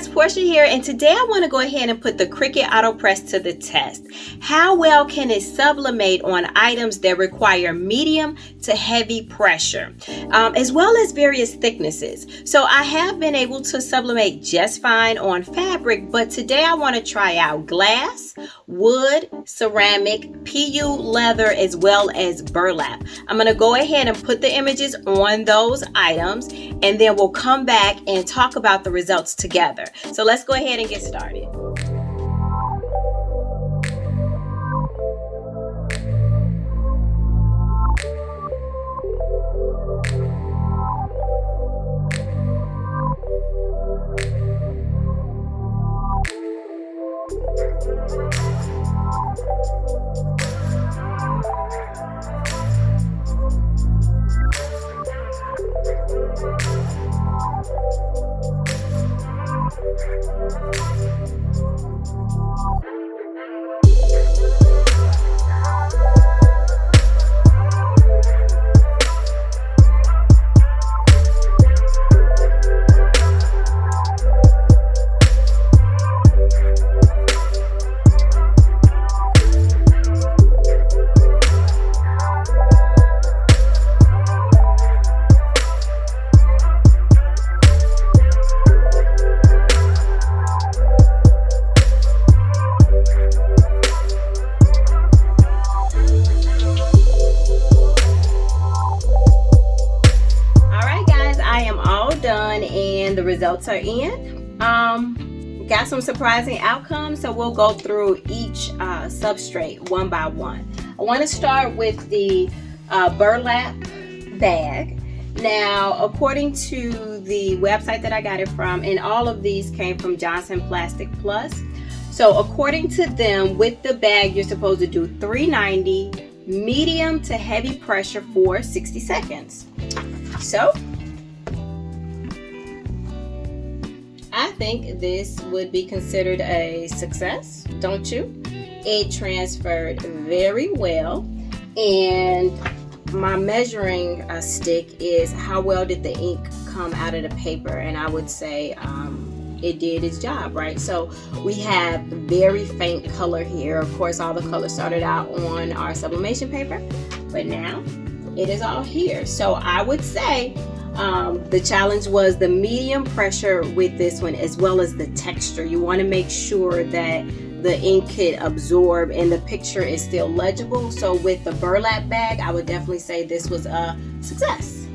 guys, Portia here, and today I want to go ahead and put the Cricut AutoPress to the test. How well can it sublimate on items that require medium to heavy pressure, as well as various thicknesses? So I have been able to sublimate just fine on fabric, but today I want to try out glass, wood, ceramic, PU leather, as well as burlap. I'm going to go ahead and put the images on those items, and then we'll come back and talk about the results together. So let's go ahead and get started. And the results are in. Got some surprising outcomes, so we'll go through each substrate one by one. I want to start with the burlap bag. Now, according to the website that I got it from, and all of these came from Johnson Plastic Plus, so according to them, with the bag you're supposed to do 390 medium to heavy pressure for 60 seconds. So I think this would be considered a success, don't you? It transferred very well, and my measuring stick is how well did the ink come out of the paper, and I would say it did its job, right? So we have very faint color here. Of course, all the color started out on our sublimation paper, but now it is all here. So I would say the challenge was the medium pressure with this one, as well as the texture. You want to make sure that the ink could absorb and the picture is still legible. So with the burlap bag, I would definitely say this was a success.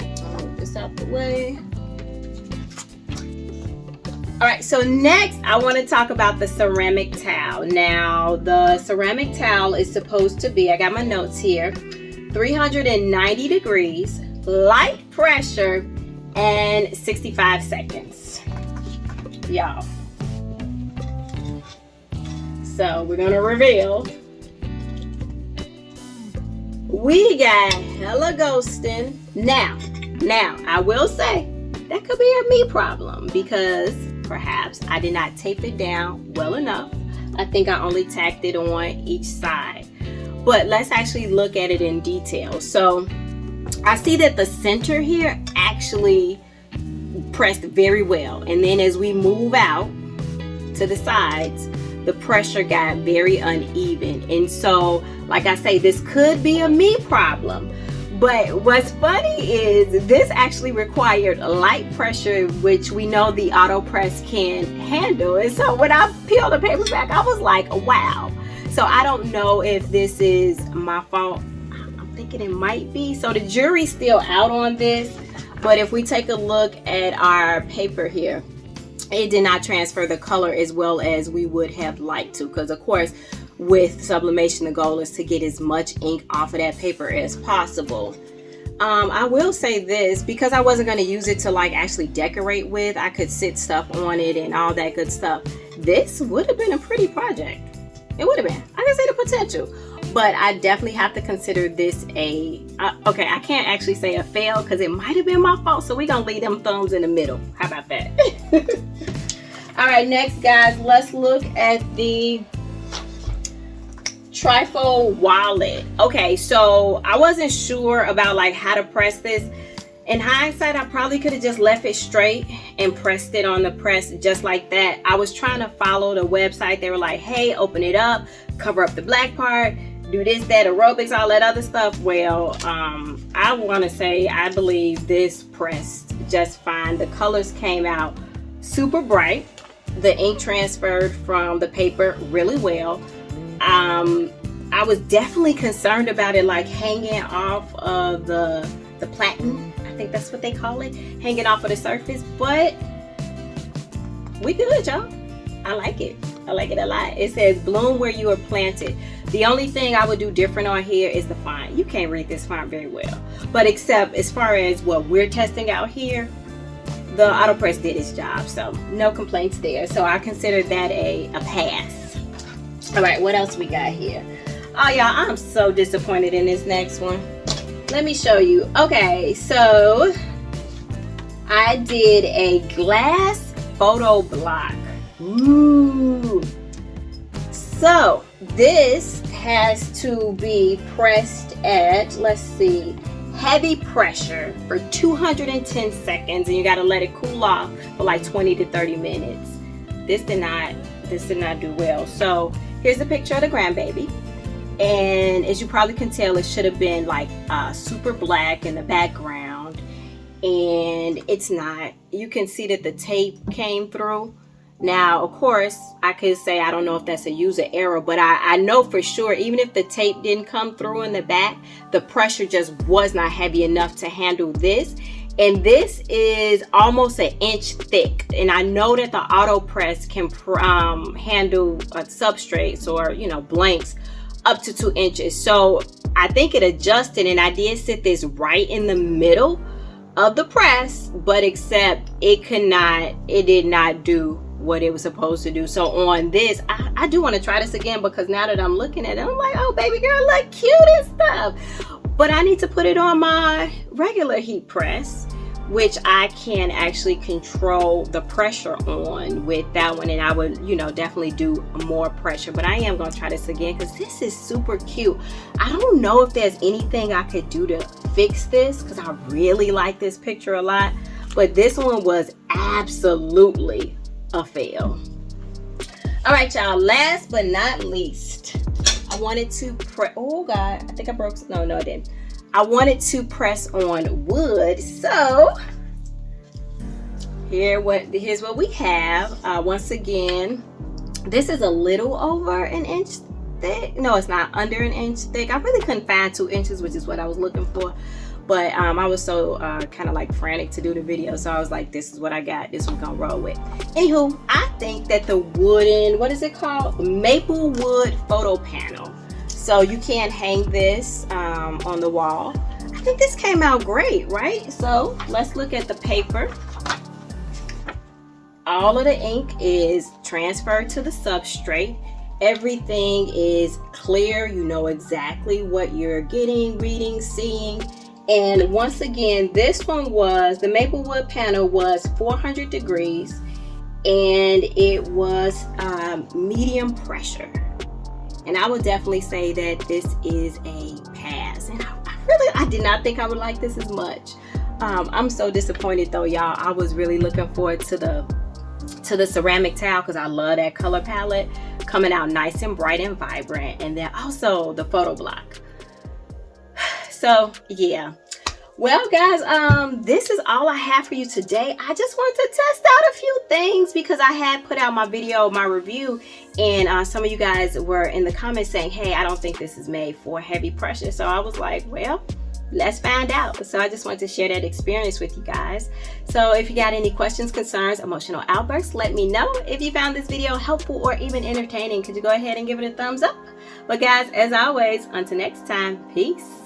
I'll move this out the way. All right, so next I want to talk about the ceramic towel. Now, the ceramic towel is supposed to be, I got my notes here, 390 degrees, light pressure, and 65 seconds, y'all. So we're gonna reveal. We got hella ghosting. Now I will say that could be a me problem, because perhaps I did not tape it down well enough. I think I only tacked it on each side. But let's actually look at it in detail. So I see that the center here actually pressed very well, and then as we move out to the sides, the pressure got very uneven. And so, like I say, this could be a me problem. But what's funny is this actually required light pressure, which we know the AutoPress can handle. And so when I peeled the paper back, I was like, wow. So I don't know if this is my fault. Thinking it might be. So the jury's still out on this, but if we take a look at our paper here, it did not transfer the color as well as we would have liked to, because of course with sublimation the goal is to get as much ink off of that paper as possible. I will say this, because I wasn't going to use it to like actually decorate with, I could sit stuff on it and all that good stuff. This would have been a pretty project. It would have been. I can see the potential. But I definitely have to consider this okay, I can't actually say a fail, because it might have been my fault. So we're going to leave them thumbs in the middle. How about that? All right, next, guys, let's look at the Trifold Wallet. Okay, so I wasn't sure about like how to press this. In hindsight, I probably could have just left it straight and pressed it on the press just like that. I was trying to follow the website. They were like, hey, open it up, cover up the black part, do this, that, aerobics, all that other stuff. Well, I want to say I believe this pressed just fine. The colors came out super bright. The ink transferred from the paper really well. I was definitely concerned about it like hanging off of the platen. I think that's what they call it, hanging off of the surface, but we good, y'all. I like it. I like it a lot. It says bloom where you are planted. The only thing I would do different on here is the font. You can't read this font very well, but except as far as what we're testing out here, the AutoPress did its job, so no complaints there. So I consider that a pass. All right, what else we got here? Oh, y'all, I'm so disappointed in this next one. Let me show you. Okay, so I did a glass photo block. Ooh. So this has to be pressed at, let's see, heavy pressure for 210 seconds, and you got to let it cool off for like 20 to 30 minutes. This did not do well. So here's a picture of the grandbaby. And as you probably can tell, it should have been like super black in the background, and it's not. You can see that the tape came through. Now, of course, I could say I don't know if that's a user error, but I know for sure, even if the tape didn't come through in the back, the pressure just was not heavy enough to handle this. And this is almost an inch thick, and I know that the AutoPress can handle substrates or, you know, blanks up to 2 inches. So I think it adjusted, and I did sit this right in the middle of the press, but except it did not do what it was supposed to do. So on this, I do want to try this again, because now that I'm looking at it, I'm like, oh, baby girl, look cute and stuff. But I need to put it on my regular heat press, which I can actually control the pressure on with that one, and I would, you know, definitely do more pressure. But I am going to try this again, because this is super cute. I don't know if there's anything I could do to fix this, because I really like this picture a lot, but this one was absolutely a fail. All right, y'all, last but not least, I wanted to press, oh God, I think I broke, no I didn't. I wanted to press on wood, so here's what we have. Once again, this is a little over an inch thick. No, it's not, under an inch thick. I really couldn't find 2 inches, which is what I was looking for, but I was so kind of like frantic to do the video, so I was like, this is what I got, this we're gonna roll with. Anywho, I think that the wooden, what is it called, maple wood photo panel, so you can hang this on the wall. I think this came out great, right? So let's look at the paper. All of the ink is transferred to the substrate. Everything is clear. You know exactly what you're getting, reading, seeing. And once again, this one was, the maple wood panel was 400 degrees, and it was medium pressure. And I would definitely say that this is a pass. And I did not think I would like this as much. I'm so disappointed though, y'all. I was really looking forward to the ceramic towel, because I love that color palette, coming out nice and bright and vibrant. And then also the photo block. So yeah. Well, guys, this is all I have for you today. I just wanted to test out a few things, because I had put out my video, my review, and some of you guys were in the comments saying, hey, I don't think this is made for heavy pressure. So I was like, well, let's find out. So I just wanted to share that experience with you guys. So if you got any questions, concerns, emotional outbursts, let me know. If you found this video helpful or even entertaining, could you go ahead and give it a thumbs up? But guys, as always, until next time, peace.